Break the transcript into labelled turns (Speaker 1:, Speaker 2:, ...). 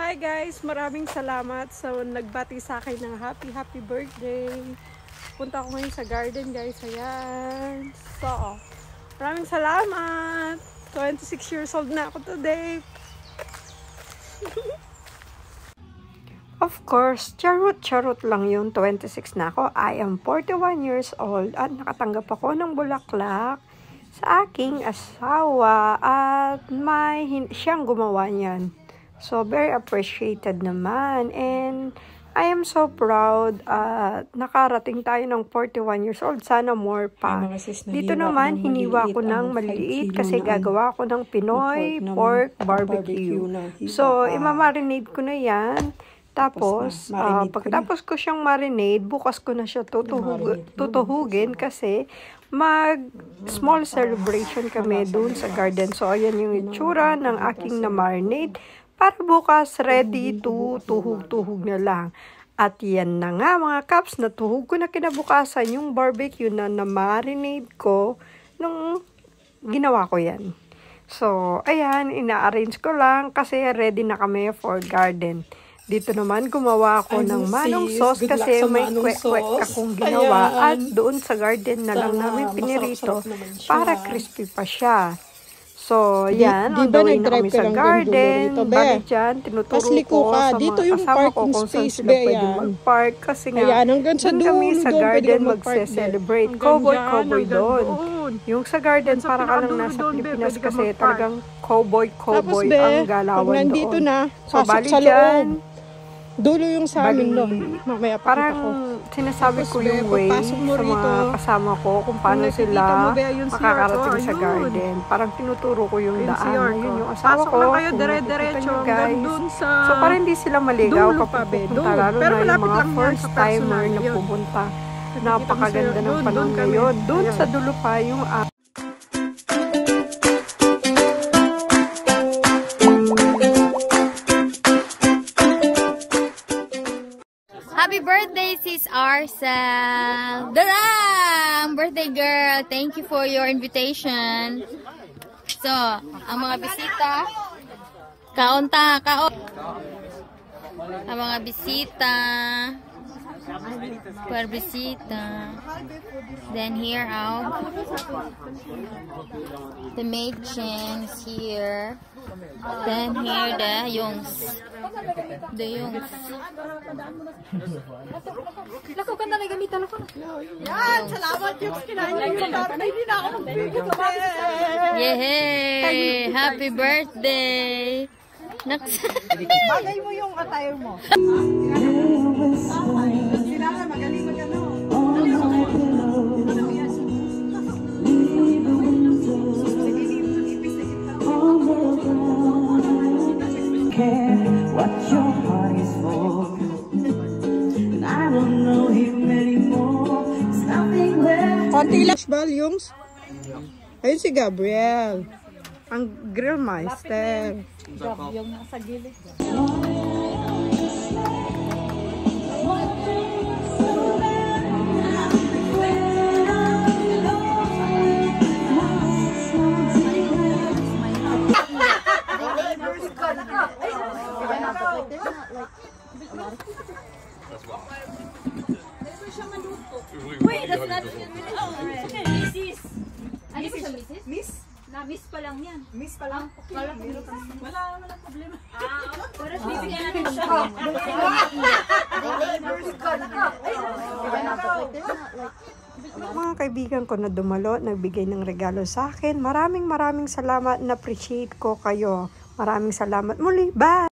Speaker 1: Hi guys! Maraming salamat sa nagbati sa akin ng happy birthday. Punta ako ngayon sa garden guys. Ayan. So, maraming salamat! 26 years old na ako today. Of course, charot lang yun. 26 na ako. I am 41 years old at nakatanggap ako ng bulaklak sa aking asawa at siyang gumawa niyan. So, very appreciated naman. And I am so proud at nakarating tayo ng 41 years old. Sana more pa. Dito naman, hiniwa ko ng maliliit kasi gagawa ko ng Pinoy pork barbecue. So, imamarinate ko na yan. Tapos, pagkatapos ko siyang marinade, bukas ko na siya tutuhugin kasi small celebration kami dun sa garden. So, ayan yung itsura ng aking na-marinade. Para bukas, ready to tuhog-tuhog na lang. At yan na nga mga kaps, natuhog ko na kinabukasan yung barbecue na na-marinade ko nung ginawa ko yan. So, ayan, ina-arrange ko lang kasi ready na kami for garden. Dito naman, gumawa ako ng manong sauce kasi may kwek-kwek akong ginawa. At doon sa garden na lang namin pinirito para crispy pa siya. So, yan. On the way na kami sa garden. Balik dyan, tinuturo ko sa mga kasama ko kung saan sila pwede mag-park. Kasi nga, doon kami sa garden magse-celebrate. Cowboy doon. Yung sa garden, para ka lang nasa Pilipinas kasi talagang cowboy ang galawan doon. So, balik dyan.
Speaker 2: Dulo yung sa amin doon. Mamaya
Speaker 1: parang sinasabi ko yung way sa mga kasama ko kung paano sila makakarating sa garden. Parang tinuturo ko yung daan. Yun yung asawa ko. Pasok lang kayo dire-diretso hanggang dun sa... So parang hindi sila maligaw kapag pupunta. Lalo na yung mga first timer na pupunta. Napakaganda ng panahon ngayon. Doon sa dulo pa yung...
Speaker 3: Happy birthday, Sis Arcel! Daram! Birthday girl! Thank you for your invitation. So, ang mga bisita, kaon. Ang mga bisita, then here out, the maid Chen is here. Then here the Yungs. Lako ka na gamitan ako. Yan, salamat yung kinain yung tatay. Hindi na ako magbibigay. Yehey! Happy birthday!
Speaker 2: Bagay mo yung attire mo. Sila magaling magano.
Speaker 4: What your heart is for, and I don't know him anymore. There's nothing left.
Speaker 2: Konti lang volumes. Ayun si Gabriel, ang grill master.
Speaker 1: Yung nasa gilid.
Speaker 3: Wait, that's not... Mrs. Ano ba siya, Mrs.? Miss? Na-miss pa lang yan. Miss pa lang? Wala problema. Pero bibigyan natin siya.
Speaker 1: Mga kaibigan ko na dumalo, nagbigay ng regalo sa akin. Maraming salamat. Na-appreciate ko kayo. Maraming salamat muli. Bye!